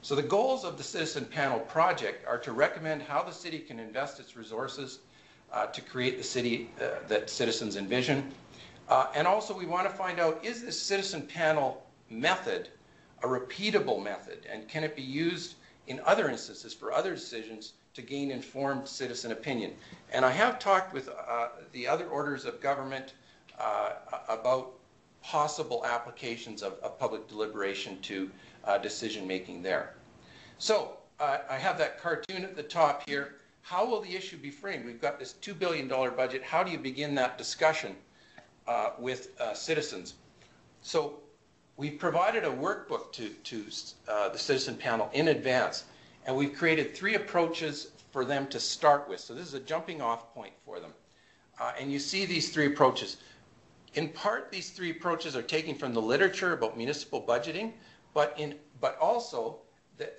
So the goals of the Citizen Panel project are to recommend how the city can invest its resources to create the city that citizens envision. And also we want to find out, is this Citizen Panel method a repeatable method, and can it be used in other instances for other decisions to gain informed citizen opinion? And I have talked with the other orders of government about possible applications of public deliberation to decision making there. So I have that cartoon at the top here. How will the issue be framed? We've got this $2 billion budget. How do you begin that discussion with citizens? So we've provided a workbook to the Citizen Panel in advance, and we've created 3 approaches for them to start with. So this is a jumping off point for them. And you see these 3 approaches. In part, these 3 approaches are taken from the literature about municipal budgeting, but also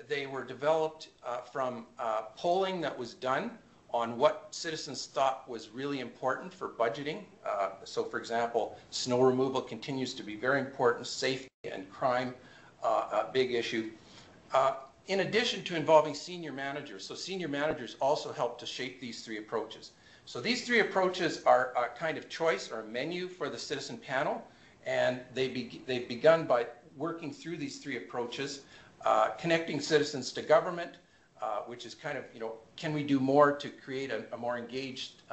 they were developed from polling that was done on what citizens thought was really important for budgeting. So for example, snow removal continues to be very important, safety and crime, a big issue. In addition to involving senior managers. So senior managers also help to shape these 3 approaches. So these 3 approaches are a kind of choice or a menu for the Citizen Panel, and they've begun by working through these 3 approaches, connecting citizens to government, which is kind of, can we do more to create a more engaged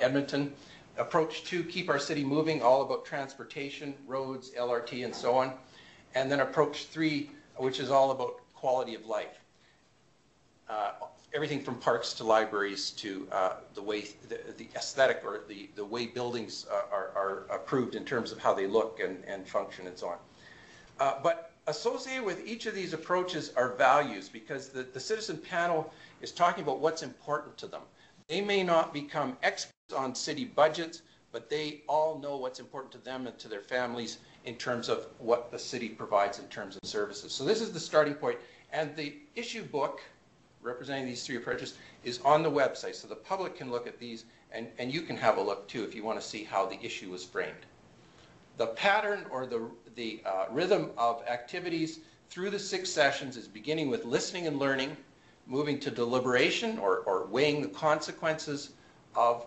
Edmonton? Approach 2, keep our city moving, all about transportation, roads, LRT, and so on. And then approach 3, which is all about quality of life. Everything from parks to libraries to the way, the aesthetic or the way buildings are approved in terms of how they look and function and so on. But associated with each of these approaches are values, because the Citizen Panel is talking about what's important to them. They may not become experts on city budgets, but they all know what's important to them and to their families in terms of what the city provides in terms of services. So this is the starting point, and the issue book representing these 3 approaches is on the website, so the public can look at these, and you can have a look too if you want to see how the issue was framed. The pattern or the rhythm of activities through the 6 sessions is beginning with listening and learning, moving to deliberation or weighing the consequences of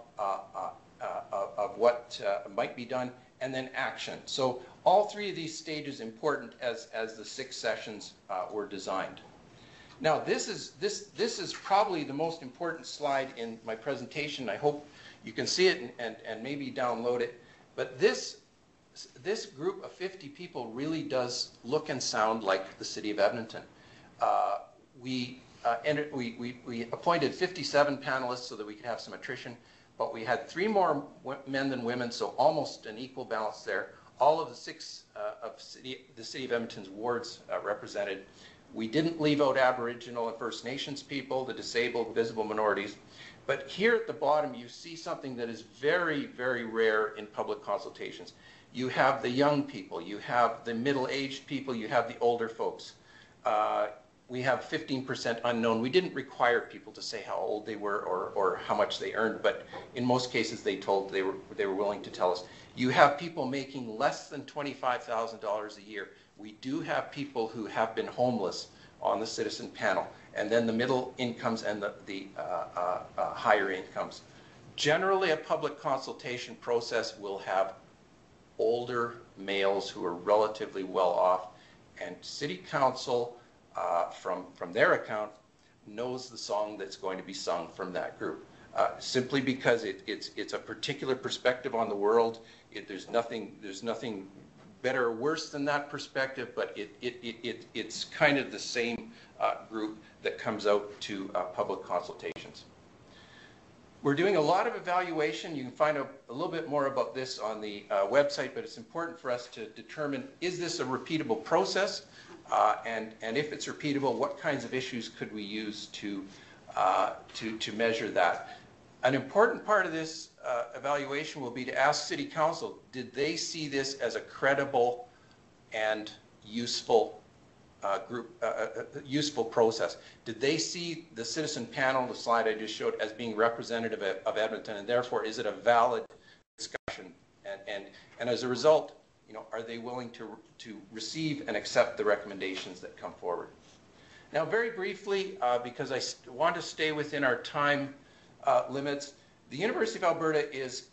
what might be done, and then action. So all 3 of these stages important as the 6 sessions were designed. Now this is probably the most important slide in my presentation. I hope you can see it and maybe download it. But this group of 50 people really does look and sound like the city of Edmonton. We appointed 57 panelists so that we could have some attrition, but we had 3 more men than women, so almost an equal balance there. All of the 6 of the city of Edmonton's wards represented. We didn't leave out Aboriginal and First Nations people, the disabled, visible minorities. But here at the bottom, you see something that is very, very rare in public consultations. You have the young people, you have the middle-aged people, you have the older folks. We have 15% unknown. We didn't require people to say how old they were or how much they earned, but in most cases they were willing to tell us. You have people making less than $25,000 a year. We do have people who have been homeless on the Citizen Panel, and then the middle incomes and the higher incomes. Generally, a public consultation process will have older males who are relatively well off, and City Council, from their account, knows the song that's going to be sung from that group. Simply because it's a particular perspective on the world. There's nothing better or worse than that perspective, but it's kind of the same group that comes out to public consultations. We're doing a lot of evaluation. You can find out a little bit more about this on the website, but it's important for us to determine, is this a repeatable process? And if it's repeatable, what kinds of issues could we use to measure that? An important part of this evaluation will be to ask City Council, did they see this as a credible and useful useful process? Did they see the Citizen Panel, the slide I just showed, as being representative of Edmonton, and therefore is it a valid discussion? And as a result, are they willing to receive and accept the recommendations that come forward? Now, very briefly, because I want to stay within our time limits, the University of Alberta is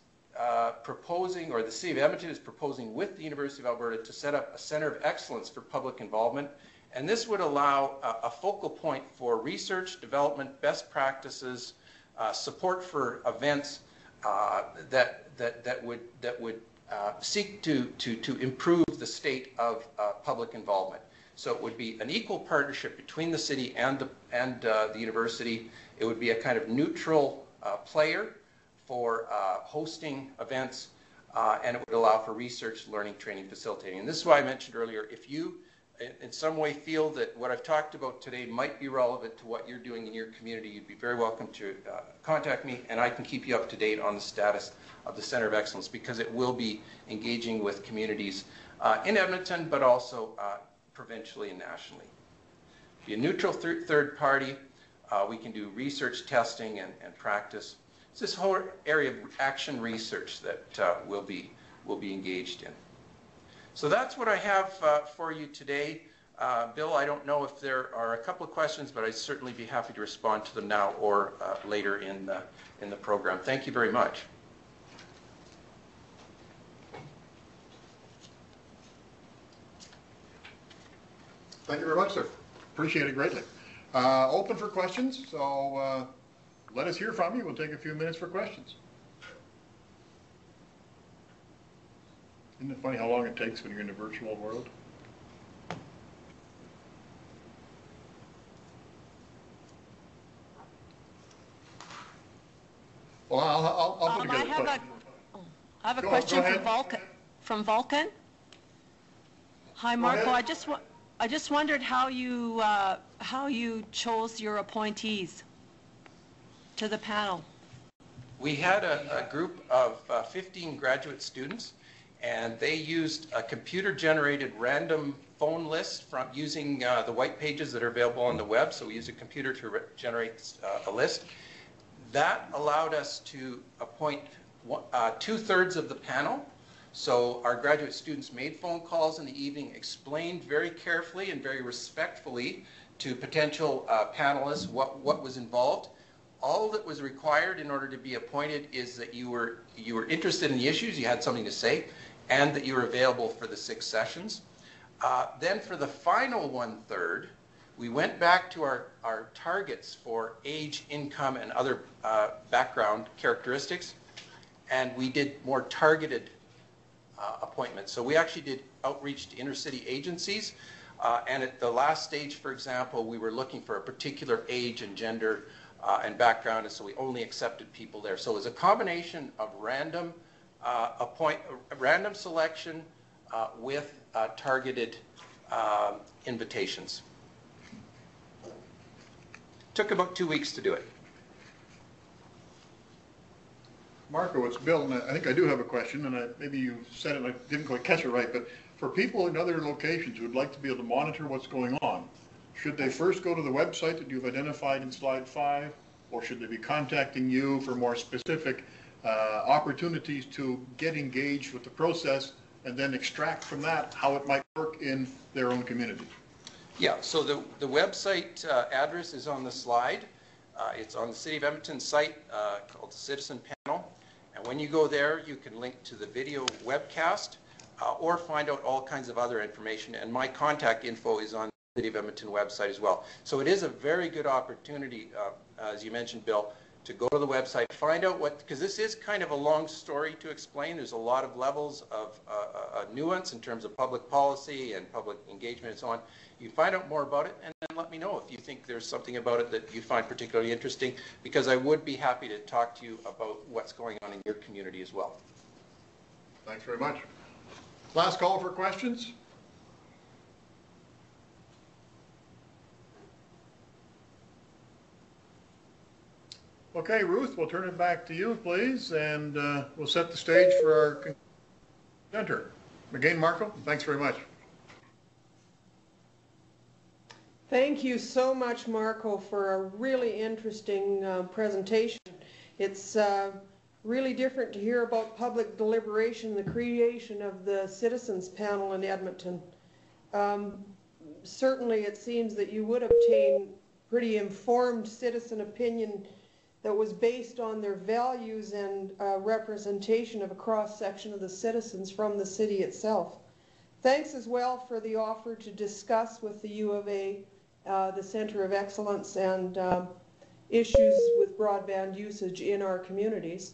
proposing, or the City of Edmonton is proposing with the University of Alberta to set up a Centre of Excellence for Public Involvement. And this would allow a focal point for research, development, best practices, support for events that would seek to improve the state of public involvement. So it would be an equal partnership between the city and the university. It would be a kind of neutral player for hosting events, and it would allow for research, learning, training, facilitating. And this is why I mentioned earlier, if you in some way feel that what I've talked about today might be relevant to what you're doing in your community, you'd be very welcome to contact me, and I can keep you up to date on the status of the Centre of Excellence, because it will be engaging with communities in Edmonton, but also provincially and nationally. Be a neutral third party. We can do research, testing, and practice. It's this whole area of action research that we'll be engaged in. So that's what I have for you today. Bill, I don't know if there are a couple of questions, but I'd certainly be happy to respond to them now or later in the program. Thank you very much. Thank you very much, sir. Appreciate it greatly. Open for questions, so let us hear from you. We'll take a few minutes for questions. Isn't it funny how long it takes when you're in the virtual world? Well, I'll put together a question. I have a question from Vulcan. Hi, Marco. I just wondered how you chose your appointees to the panel. We had a group of 15 graduate students, and they used a computer-generated random phone list from using the white pages that are available on the web. So we used a computer to generate a list. That allowed us to appoint 2/3 of the panel. So our graduate students made phone calls in the evening, explained very carefully and very respectfully to potential panelists what was involved. All that was required in order to be appointed is that you were interested in the issues, you had something to say, and that you were available for the 6 sessions. Then for the final 1/3, we went back to our targets for age, income, and other background characteristics, and we did more targeted appointments. So we actually did outreach to inner-city agencies, and at the last stage, for example, we were looking for a particular age and gender and background, and so we only accepted people there. So it was a combination of random selection with targeted invitations. Took about 2 weeks to do it. Marco, it's Bill, and I think I do have a question, and maybe you said it and I didn't quite catch it right, but for people in other locations who would like to be able to monitor what's going on, should they first go to the website that you've identified in slide 5, or should they be contacting you for more specific opportunities to get engaged with the process and then extract from that how it might work in their own community? Yeah, so the website address is on the slide. It's on the City of Edmonton site called the Citizen Panel. And when you go there, you can link to the video webcast or find out all kinds of other information. And my contact info is on the City of Edmonton website as well. So it is a very good opportunity, as you mentioned, Bill, to go to the website, find out because this is kind of a long story to explain. There's a lot of levels of nuance in terms of public policy and public engagement and so on. You find out more about it and then let me know if you think there's something about it that you find particularly interesting, because I would be happy to talk to you about what's going on in your community as well. Thanks very much. Last call for questions. Okay, Ruth, we'll turn it back to you, please, and we'll set the stage for our presenter. Again, Marco, thanks very much. Thank you so much, Marco, for a really interesting presentation. It's really different to hear about public deliberation, the creation of the Citizens Panel in Edmonton. certainly it seems that you would obtain pretty informed citizen opinion that was based on their values and representation of a cross-section of the citizens from the city itself. Thanks as well for the offer to discuss with the U of A the Center of Excellence and issues with broadband usage in our communities.